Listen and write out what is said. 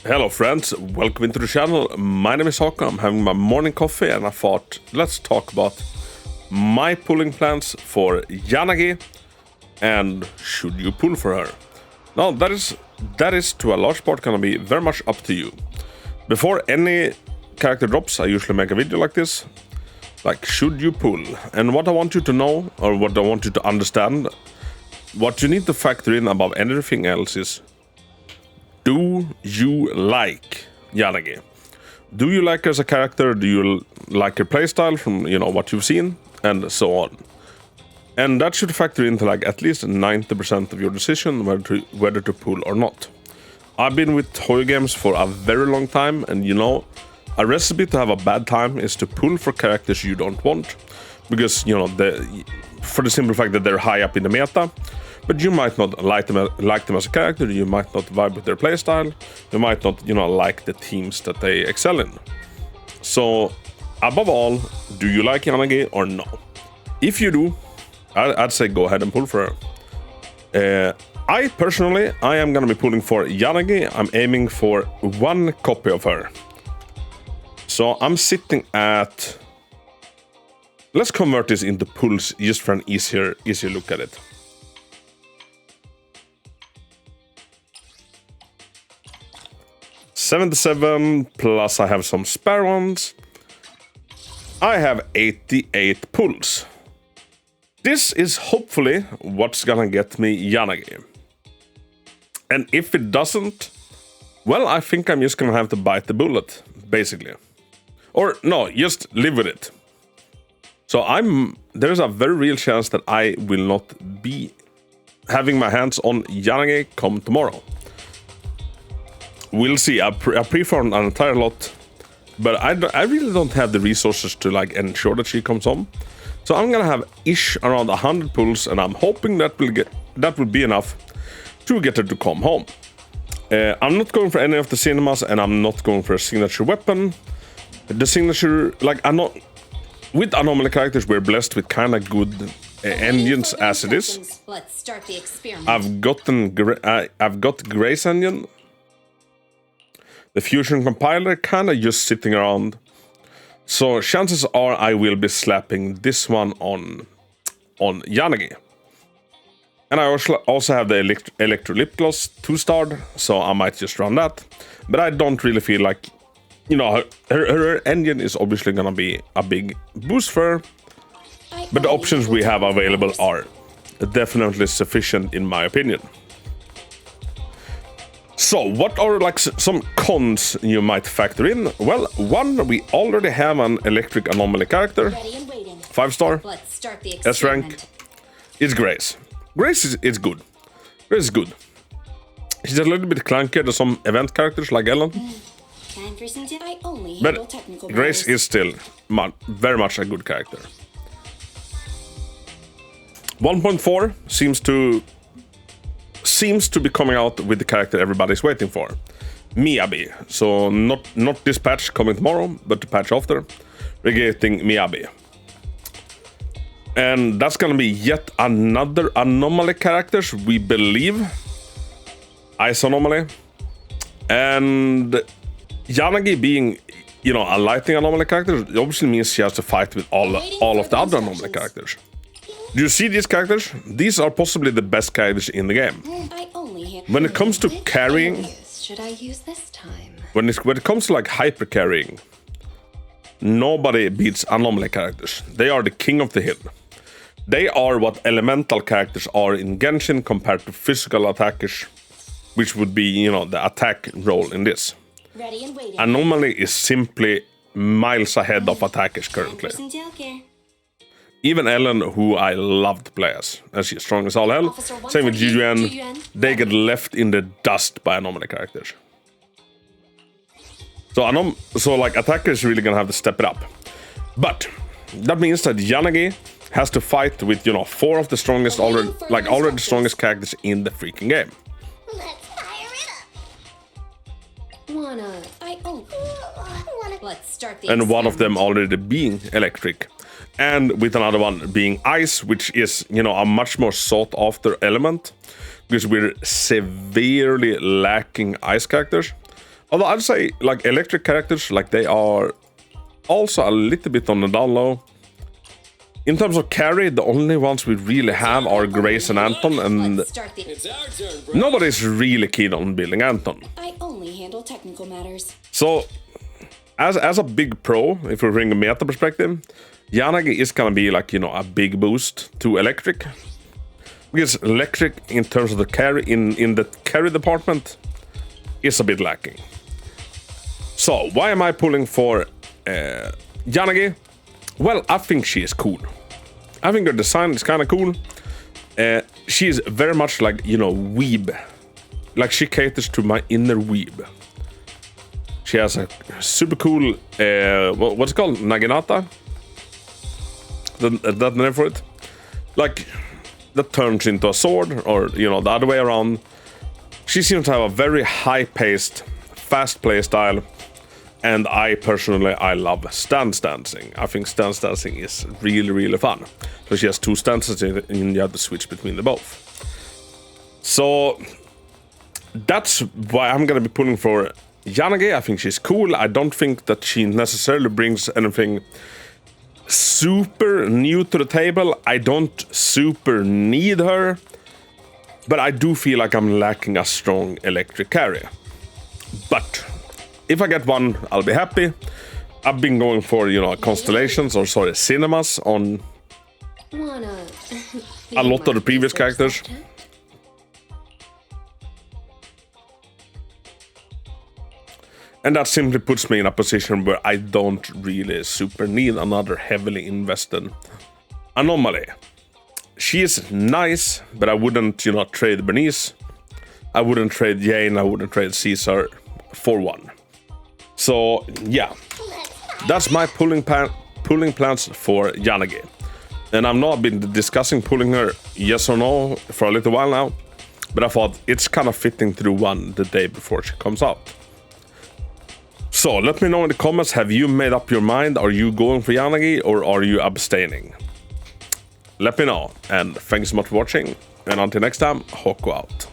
Hello friends, welcome into the channel. My name is Hako, I'm having my morning coffee and I thought let's talk about my pulling plans for Yanagi and should you pull for her. Now that is to a large part gonna be very much up to you. Before any character drops I usually make a video like this, like should you pull, and what I want you to know or what I want you to understand, what you need to factor in above anything else is, do you like Yanagi? Do you like her as a character? Do you like her playstyle from what you've seen? And so on. And that should factor into like at least 90% of your decision whether to pull or not. I've been with Hoyo games for a very long time, and a recipe to have a bad time is to pull for characters you don't want. Because for the simple fact that they're high up in the meta. But you might not like them as a character, you might not vibe with their playstyle, you might not, like the teams that they excel in. So, above all, do you like Yanagi or no? If you do, I'd say go ahead and pull for her. I am gonna be pulling for Yanagi. I'm aiming for 1 copy of her. So I'm sitting at... Let's convert this into pulls just for an easier look at it. $77 plus I have some spare ones. I have 88 pulls. This is hopefully what's gonna get me Yanagi. And if it doesn't, well, I think I'm just gonna have to bite the bullet, basically. Or no, just live with it. So there's a very real chance that I will not be having my hands on Yanagi come tomorrow. We'll see. I pre-farmed an entire lot, but I really don't have the resources to like ensure that she comes home. So I'm gonna have around 100 pulls, and I'm hoping that will be enough to get her to come home. I'm not going for any of the cinemas, and I'm not going for a signature weapon. The signature, I'm not with anomaly characters. We're blessed with kind of good engines as it is. Let's start the experiment. I've got Grace engine. The fusion compiler kind of just sitting around. So chances are I will be slapping this one on Yanagi. And I also have the Electro Lip Gloss 2-star, so I might just run that. But I don't really feel like, her engine is obviously gonna be a big boost for her. But the options we have available are definitely sufficient in my opinion. So, what are some cons you might factor in? Well, one, we already have an electric anomaly character. 5-star. Let's start the S rank. It's Grace. Grace is good. Grace is good. She's a little bit clunkier than some event characters like Ellen. But Grace is still very much a good character. 1.4 seems to be coming out with the character everybody's waiting for, Miyabi. So not this patch coming tomorrow, but the patch after, we're getting Miyabi. And that's gonna be yet another anomaly characters, we believe. Ice anomaly. And Yanagi being, a lightning anomaly character, it obviously means she has to fight with all of the other anomaly characters. Do you see these characters? These are possibly the best characters in the game. When it comes to carrying, when it comes to hyper carrying, nobody beats anomaly characters. They are the king of the hill. They are what elemental characters are in Genshin compared to physical attackers, which would be, the attack role in this. Anomaly is simply miles ahead of attackers currently. Even Ellen, who I love to play as she's strong as all hell. Same with Jujuan. They get left in the dust by anomaly characters. So attackers really gonna have to step it up. But that means that Yanagi has to fight with 4 of the strongest already the strongest characters in the freaking game. Let's fire it up. Let's start the and one of them already being electric. And with another one being ice, which is, a much more sought after element. Because we're severely lacking ice characters. Although I'd say like electric characters, like they are also a little bit on the down low. In terms of carry, the only ones we really have are Grace and Anton, and Let's start the. It's our turn, bro. nobody's really keen on building Anton. I only handle technical matters. So, as a big pro, if we bring a meta perspective, Yanagi is gonna be like, you know, a big boost to electric. Because electric, in terms of the carry, in the carry department, is a bit lacking. So, why am I pulling for Yanagi? Well, I think she is cool. I think her design is kind of cool. She's very much like, you know, weeb. Like, she caters to my inner weeb. She has a super cool, what's it called? Naginata? That name for it? Like, that turns into a sword, or, you know, the other way around. She seems to have a very high-paced, fast play style. And I personally, I love stance dancing. I think stance dancing is really, really fun. So she has two stances and you have to switch between the both. So that's why I'm gonna be pulling for Yanagi. I think she's cool. I don't think that she necessarily brings anything super new to the table. I don't super need her. But I do feel like I'm lacking a strong electric carry. But if I get one, I'll be happy. I've been going for, you know, constellations, or sorry, cinemas on Wanna a lot of the previous characters. And that simply puts me in a position where I don't really super need another heavily invested anomaly. She is nice, but I wouldn't, you know, trade Bernice. I wouldn't trade Jane, I wouldn't trade Caesar for one. So, yeah, that's my pulling plans for Yanagi. And I've not been discussing pulling her yes or no for a little while now, but I thought it's kind of fitting to do one the day before she comes out. So, let me know in the comments, have you made up your mind? Are you going for Yanagi or are you abstaining? Let me know, and thanks so much for watching, and until next time, Hako out.